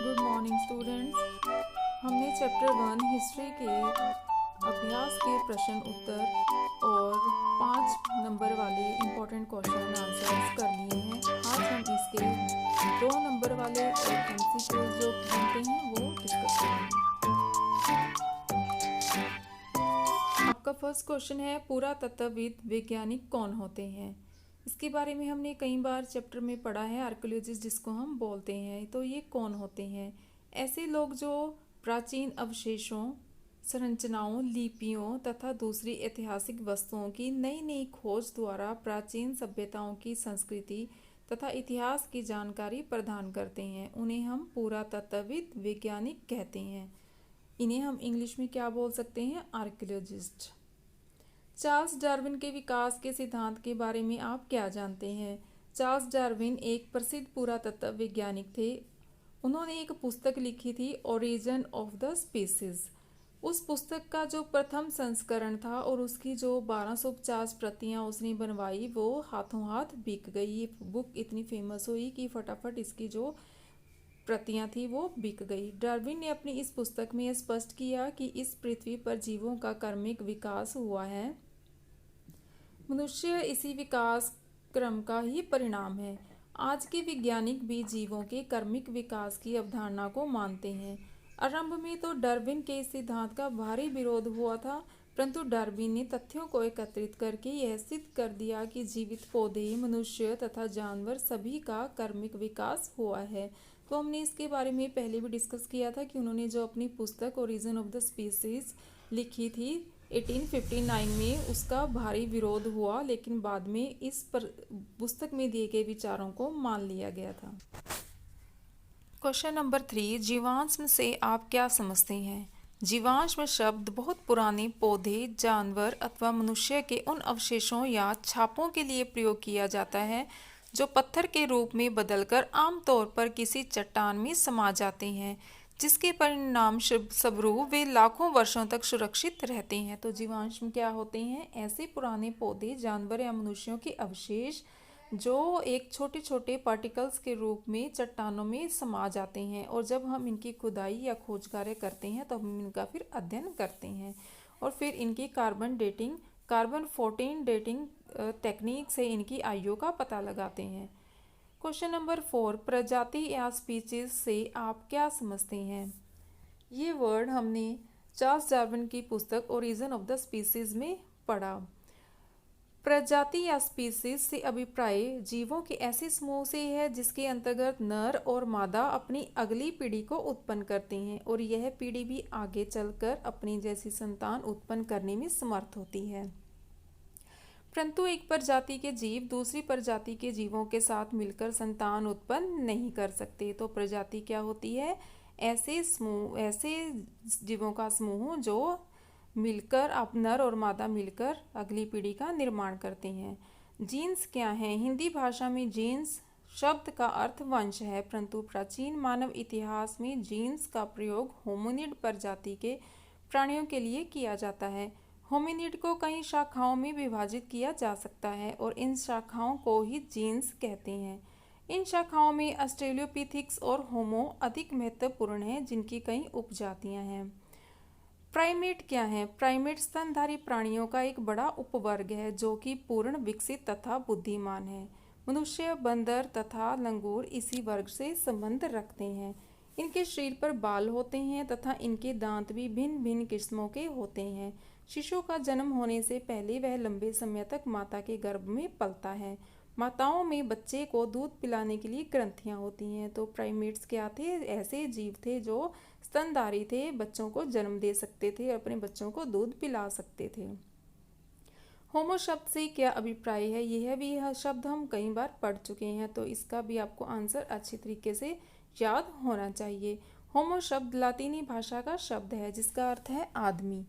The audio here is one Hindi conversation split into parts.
Good morning students. हमने चैप्टर 1 हिस्ट्री के अभ्यास के प्रश्न उत्तर और 5 नंबर वाले इम्पोर्टेंट क्वेश्चन आंसर्स कर लिए हैं। आज हम इसके 2 नंबर वाले और एमसीक्यूज जो बनते हैं वो डिस्कस करेंगे। आपका फर्स्ट क्वेश्चन है, पुरातत्वविद वैज्ञानिक कौन होते हैं। इसके बारे में हमने कई बार चैप्टर में पढ़ा है। आर्कियोलॉजिस्ट जिसको हम बोलते हैं, तो ये कौन होते हैं? ऐसे लोग जो प्राचीन अवशेषों, संरचनाओं, लिपियों तथा दूसरी ऐतिहासिक वस्तुओं की नई नई खोज द्वारा प्राचीन सभ्यताओं की संस्कृति तथा इतिहास की जानकारी प्रदान करते हैं, उन्हें हम पुरातत्वविद वैज्ञानिक कहते हैं। इन्हें हम इंग्लिश में क्या बोल सकते हैं? आर्कियोलॉजिस्ट। चार्ल्स डार्विन के विकास के सिद्धांत के बारे में आप क्या जानते हैं? चार्ल्स डार्विन एक प्रसिद्ध पुरातत्व वैज्ञानिक थे। उन्होंने एक पुस्तक लिखी थी, ओरिजिन ऑफ द स्पीसीज। उस पुस्तक का जो प्रथम संस्करण था और उसकी जो 1250 प्रतियां उसने बनवाई, वो हाथों हाथ बिक गई। ये बुक इतनी फेमस हुई कि फटाफट इसकी जो प्रतियां थी वो बिक गई। डार्विन ने अपनी इस पुस्तक में स्पष्ट किया कि इस पृथ्वी पर जीवों का क्रमिक विकास हुआ है। मनुष्य इसी विकास क्रम का ही परिणाम है। आज के वैज्ञानिक भी जीवों के क्रमिक विकास की अवधारणा को मानते हैं। आरंभ में तो डार्विन के इस सिद्धांत का भारी विरोध हुआ था, परंतु डार्विन ने तथ्यों को एकत्रित करके यह सिद्ध कर दिया कि जीवित पौधे, मनुष्य तथा जानवर सभी का क्रमिक विकास हुआ है। तो हमने इसके बारे में पहले भी डिस्कस किया था कि उन्होंने जो अपनी पुस्तक ओरिजिन ऑफ द स्पीसीज लिखी थी 1859 में, उसका भारी विरोध हुआ, लेकिन बाद में इस पुस्तक में दिए गए विचारों को मान लिया गया था। क्वेश्चन नंबर 3, जीवाश्म से आप क्या समझते हैं? जीवाश्म शब्द बहुत पुराने पौधे, जानवर अथवा मनुष्य के उन अवशेषों या छापों के लिए प्रयोग किया जाता है जो पत्थर के रूप में बदलकर आमतौर पर किसी चट्टान में समा जाते हैं, जिसके परिणाम स्वरूप वे लाखों वर्षों तक सुरक्षित रहते हैं। तो जीवाश्म क्या होते हैं? ऐसे पुराने पौधे, जानवर या मनुष्यों के अवशेष जो एक छोटे छोटे पार्टिकल्स के रूप में चट्टानों में समा जाते हैं, और जब हम इनकी खुदाई या खोज कार्य करते हैं तो हम इनका फिर अध्ययन करते हैं और फिर इनकी कार्बन 14 डेटिंग टेक्निक से इनकी आयु का पता लगाते हैं। क्वेश्चन नंबर 4, प्रजाति या स्पीशीज से आप क्या समझते हैं? ये वर्ड हमने चार्ल्स डार्विन की पुस्तक ओरिजिन ऑफ द स्पीसीज में पढ़ा। प्रजाति या स्पीसीज से अभिप्राय जीवों के ऐसे समूह से है जिसके अंतर्गत नर और मादा अपनी अगली पीढ़ी को उत्पन्न करते हैं और यह पीढ़ी भी आगे चलकर अपनी जैसी संतान उत्पन्न करने में समर्थ होती है। परंतु एक प्रजाति के जीव दूसरी प्रजाति के जीवों के साथ मिलकर संतान उत्पन्न नहीं कर सकते। तो प्रजाति क्या होती है? ऐसे जीवों का समूह जो मिलकर, आप नर और मादा मिलकर अगली पीढ़ी का निर्माण करते हैं। जीन्स क्या है? हिंदी भाषा में जीन्स शब्द का अर्थ वंश है, परंतु प्राचीन मानव इतिहास में जीन्स का प्रयोग होमिनिड प्रजाति के प्राणियों के लिए किया जाता है। होमिनिड को कई शाखाओं में विभाजित किया जा सकता है और इन शाखाओं को ही जीन्स कहते हैं। इन शाखाओं में ऑस्ट्रेलियोपिथिक्स और होमो अधिक महत्वपूर्ण हैं, जिनकी कई उपजातियां हैं। प्राइमेट क्या है? प्राइमेट स्तनधारी प्राणियों का एक बड़ा उपवर्ग है जो कि पूर्ण विकसित तथा बुद्धिमान है। मनुष्य, बंदर तथा लंगूर इसी वर्ग से संबंध रखते हैं। इनके शरीर पर बाल होते हैं तथा इनके दांत भी भिन्न भिन्न किस्मों के होते हैं। शिशु का जन्म होने से पहले वह लंबे समय तक माता के गर्भ में पलता है। माताओं में बच्चे को दूध पिलाने के लिए ग्रंथियां होती हैं। तो प्राइमेट्स क्या थे? ऐसे जीव थे जो स्तनधारी थे, बच्चों को जन्म दे सकते थे, अपने बच्चों को दूध पिला सकते थे। होमो शब्द से क्या अभिप्राय है? यह भी शब्द हम कई बार पढ़ चुके हैं, तो इसका भी आपको आंसर अच्छी तरीके से याद होना चाहिए। होमो शब्द लातीनी भाषा का शब्द है जिसका अर्थ है आदमी।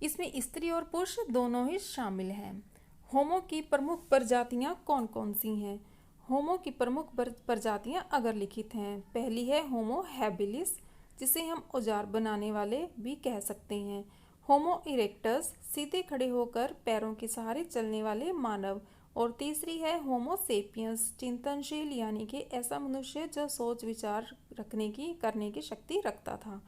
इसमें स्त्री और पुरुष दोनों ही शामिल हैं। होमो की प्रमुख प्रजातियां कौन कौन सी हैं? होमो की प्रमुख प्रजातियां अगर लिखित हैं। पहली है होमो हैबिलिस, जिसे हम औजार बनाने वाले भी कह सकते हैं। होमो इरेक्टस, सीधे खड़े होकर पैरों के सहारे चलने वाले मानव। और तीसरी है होमो सेपियंस, चिंतनशील, यानी कि ऐसा मनुष्य जो सोच विचार करने की शक्ति रखता था।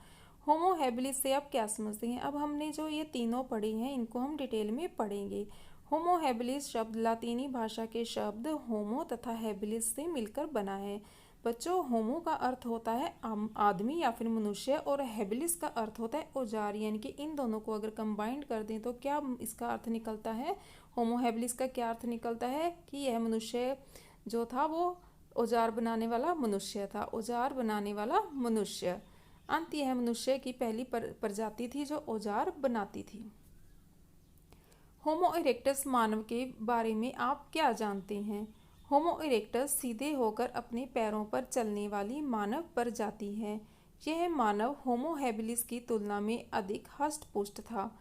होमो हैबिलिस से आप क्या समझते हैं? अब हमने जो ये तीनों पढ़े हैं इनको हम डिटेल में पढ़ेंगे। होमो हैबिलिस शब्द लातीनी भाषा के शब्द होमो तथा हैबिलिस से मिलकर बना है। बच्चों, होमो का अर्थ होता है आदमी या फिर मनुष्य, और हैबिलिस का अर्थ होता है औजार, यानी कि इन दोनों को अगर कंबाइंड कर दें तो क्या इसका अर्थ निकलता है? होमो हैबिलिस का क्या अर्थ निकलता है कि यह मनुष्य जो था वो औजार बनाने वाला मनुष्य था, औजार बनाने वाला मनुष्य। अंत यह मनुष्य की पहली प्रजाति थी जो औजार बनाती थी। होमो इरेक्टस मानव के बारे में आप क्या जानते हैं? होमो इरेक्टस सीधे होकर अपने पैरों पर चलने वाली मानव प्रजाति है। यह मानव होमो हैबिलिस की तुलना में अधिक हष्ट-पुष्ट था।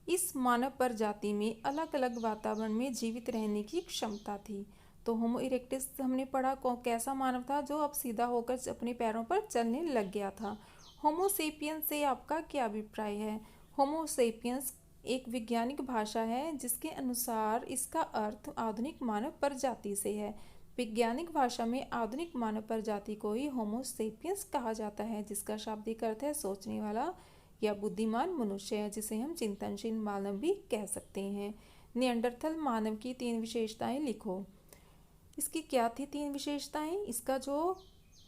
इस मानव प्रजाति में अलग अलग वातावरण में जीवित रहने की क्षमता थी। तो होमो इरेक्टस हमने पढ़ा कैसा मानव था जो अब सीधा होकर अपने पैरों पर चलने लग गया था। होमो सेपियंस से आपका क्या अभिप्राय है? होमो सेपियंस एक वैज्ञानिक भाषा है जिसके अनुसार इसका अर्थ आधुनिक मानव प्रजाति से है। वैज्ञानिक भाषा में आधुनिक मानव प्रजाति को ही होमो सेपियंस कहा जाता है, जिसका शाब्दिक अर्थ है सोचने वाला या बुद्धिमान मनुष्य, जिसे हम चिंतनशील मानव भी कह सकते हैं। निएंडरथल मानव की 3 विशेषताएं लिखो। इसकी क्या थी 3 विशेषताएं? इसका जो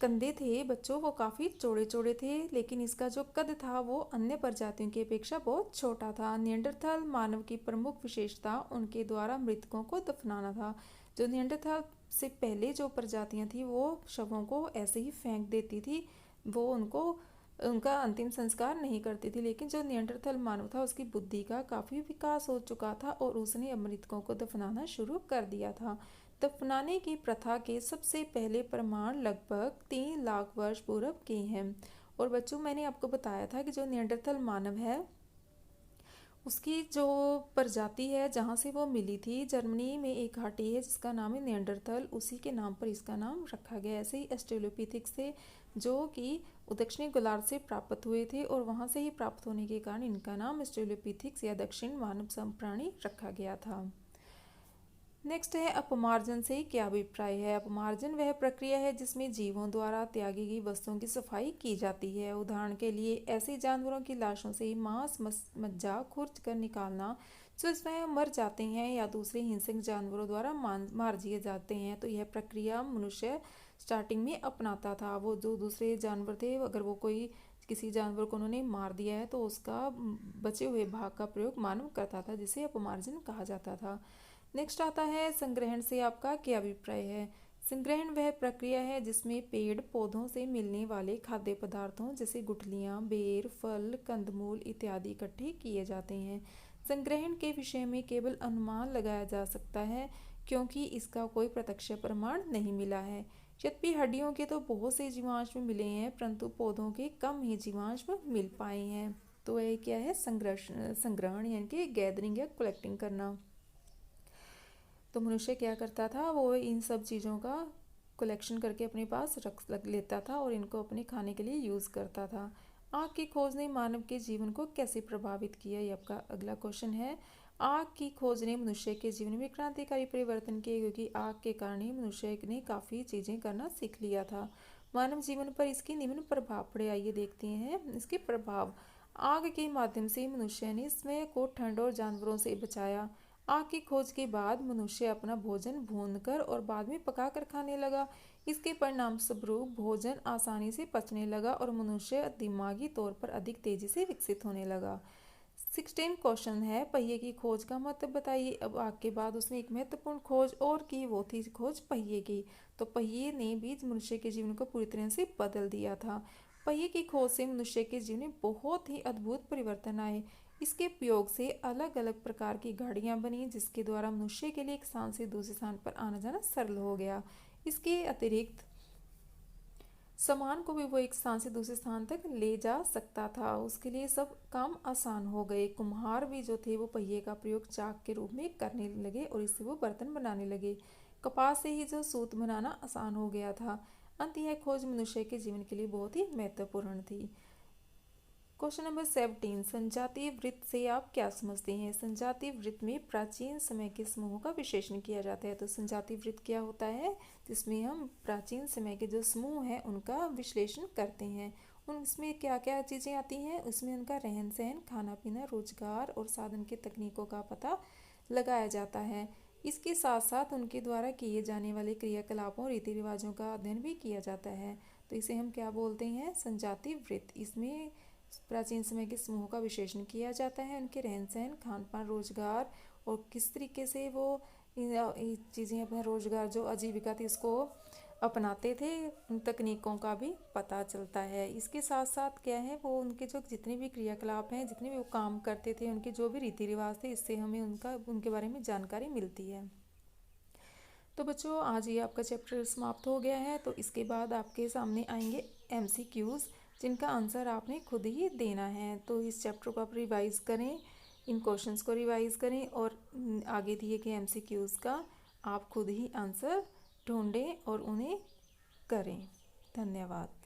कंधे थे बच्चों वो काफ़ी चौड़े चौड़े थे, लेकिन इसका जो कद था वो अन्य प्रजातियों की अपेक्षा बहुत छोटा था। निएंडरथल मानव की प्रमुख विशेषता उनके द्वारा मृतकों को दफनाना था। जो निएंडरथल से पहले जो प्रजातियां थी वो शवों को ऐसे ही फेंक देती थी, वो उनका अंतिम संस्कार नहीं करती थी। लेकिन जो निएंडरथल मानव था उसकी बुद्धि का काफ़ी विकास हो चुका था और उसने अब मृतकों को दफनाना शुरू कर दिया था। दफनाने की प्रथा के सबसे पहले प्रमाण लगभग 3 लाख वर्ष पूर्व के हैं। और बच्चों, मैंने आपको बताया था कि जो निएंडरथल मानव है उसकी जो प्रजाति है जहाँ से वो मिली थी, जर्मनी में एक घाटी है जिसका नाम है निएंडरथल, उसी के नाम पर इसका नाम रखा गया। ऐसे ही ऑस्ट्रेलोपिथिक्स से जो कि दक्षिणी गोलार्ध से प्राप्त हुए थे और वहाँ से ही प्राप्त होने के कारण इनका नाम ऑस्ट्रेलोपिथिक्स या दक्षिण मानव प्राणी रखा गया था। नेक्स्ट है अपमार्जन से क्या अभिप्राय है? अपमार्जन वह प्रक्रिया है जिसमें जीवों द्वारा त्यागी गई वस्तुओं की सफाई की जाती है। उदाहरण के लिए ऐसे जानवरों की लाशों से मांस मज्जा खुर्च कर निकालना जो स्वयं मर जाते हैं या दूसरे हिंसक जानवरों द्वारा मार दिए जाते हैं। तो यह प्रक्रिया मनुष्य स्टार्टिंग में अपनाता था। वो जो दूसरे जानवर थे, अगर वो किसी जानवर को उन्होंने मार दिया है तो उसका बचे हुए भाग का प्रयोग मानव करता था, जिसे अपमार्जन कहा जाता था। नेक्स्ट आता है संग्रहण से आपका क्या अभिप्राय है? संग्रहण वह प्रक्रिया है जिसमें पेड़ पौधों से मिलने वाले खाद्य पदार्थों जैसे गुठलियाँ, बेर, फल, कंदमूल इत्यादि इकट्ठे किए जाते हैं। संग्रहण के विषय में केवल अनुमान लगाया जा सकता है क्योंकि इसका कोई प्रत्यक्ष प्रमाण नहीं मिला है। यद्यपि हड्डियों के तो बहुत से जीवाश्म मिले हैं, परंतु पौधों के कम ही जीवाश्म मिल पाए हैं। तो यह क्या है? संग्रहण यानी कि गैदरिंग या कलेक्टिंग करना। तो मनुष्य क्या करता था, वो इन सब चीज़ों का कलेक्शन करके अपने पास रख लेता था और इनको अपने खाने के लिए यूज़ करता था। आग की खोज ने मानव के जीवन को कैसे प्रभावित किया? ये आपका अगला क्वेश्चन है। आग की खोज ने मनुष्य के जीवन में क्रांतिकारी परिवर्तन किए क्योंकि आग के कारण ही मनुष्य ने काफ़ी चीज़ें करना सीख लिया था। मानव जीवन पर इसके निम्न प्रभाव पड़े, आइए देखते हैं इसके प्रभाव। आग के माध्यम से मनुष्य ने स्वयं को ठंड और जानवरों से बचाया। आग की खोज के बाद मनुष्य अपना भोजन भूनकर और बाद में पकाकर खाने लगा। इसके परिणाम स्वरूप भोजन आसानी से पचने लगा और मनुष्य दिमागी तौर पर अधिक तेजी से विकसित होने लगा। 16 क्वेश्चन है, पहिए की खोज का मतलब बताइए। अब आग के बाद उसने एक महत्वपूर्ण खोज और की, वो थी खोज पहिए की। तो पहिए ने भी मनुष्य के जीवन को पूरी तरह से बदल दिया था। पहिए की खोज से मनुष्य के जीवन में बहुत ही अद्भुत परिवर्तन आए। इसके उपयोग से अलग अलग प्रकार की गाड़ियां बनी जिसके द्वारा मनुष्य के लिए एक स्थान से दूसरे स्थान पर आना जाना सरल हो गया। इसके अतिरिक्त सामान को भी वो एक स्थान से दूसरे स्थान तक ले जा सकता था। उसके लिए सब काम आसान हो गए। कुम्हार भी जो थे वो पहिए का प्रयोग चाक के रूप में करने लगे और इससे वो बर्तन बनाने लगे। कपास से ही जो सूत बनाना आसान हो गया था। अंत यह खोज मनुष्य के जीवन के लिए बहुत ही महत्वपूर्ण थी। क्वेश्चन नंबर 17, संजातीय वृत्त से आप क्या समझते हैं? संजातीय वृत्त में प्राचीन समय के समूहों का विश्लेषण किया जाता है। तो संजातीय वृत्त क्या होता है? जिसमें हम प्राचीन समय के जो समूह हैं उनका विश्लेषण करते हैं। उसमें क्या क्या चीज़ें आती हैं? उसमें उनका रहन सहन, खाना पीना, रोजगार और साधन के तकनीकों का पता लगाया जाता है। इसके साथ साथ उनके द्वारा किए जाने वाले क्रियाकलापों, रीति रिवाजों का अध्ययन भी किया जाता है। तो इसे हम क्या बोलते हैं? संजातीय वृत्त। इसमें प्राचीन समय के समूहों का विश्लेषण किया जाता है, उनके रहन सहन, खान पान, रोजगार और किस तरीके से वो चीज़ें अपना रोजगार जो आजीविका थी उसको अपनाते थे, उन तकनीकों का भी पता चलता है। इसके साथ साथ क्या है, वो उनके जो जितने भी क्रियाकलाप हैं, जितने भी वो काम करते थे, उनके जो भी रीति रिवाज थे, इससे हमें उनके बारे में जानकारी मिलती है। तो बच्चों, आज ये आपका चैप्टर समाप्त हो गया है। तो इसके बाद आपके सामने आएंगे MCQs, जिनका आंसर आपने खुद ही देना है। तो इस चैप्टर को आप रिवाइज़ करें, इन क्वेश्चंस को रिवाइज़ करें और आगे दिए गए MCQs का आप खुद ही आंसर ढूंढें और उन्हें करें। धन्यवाद।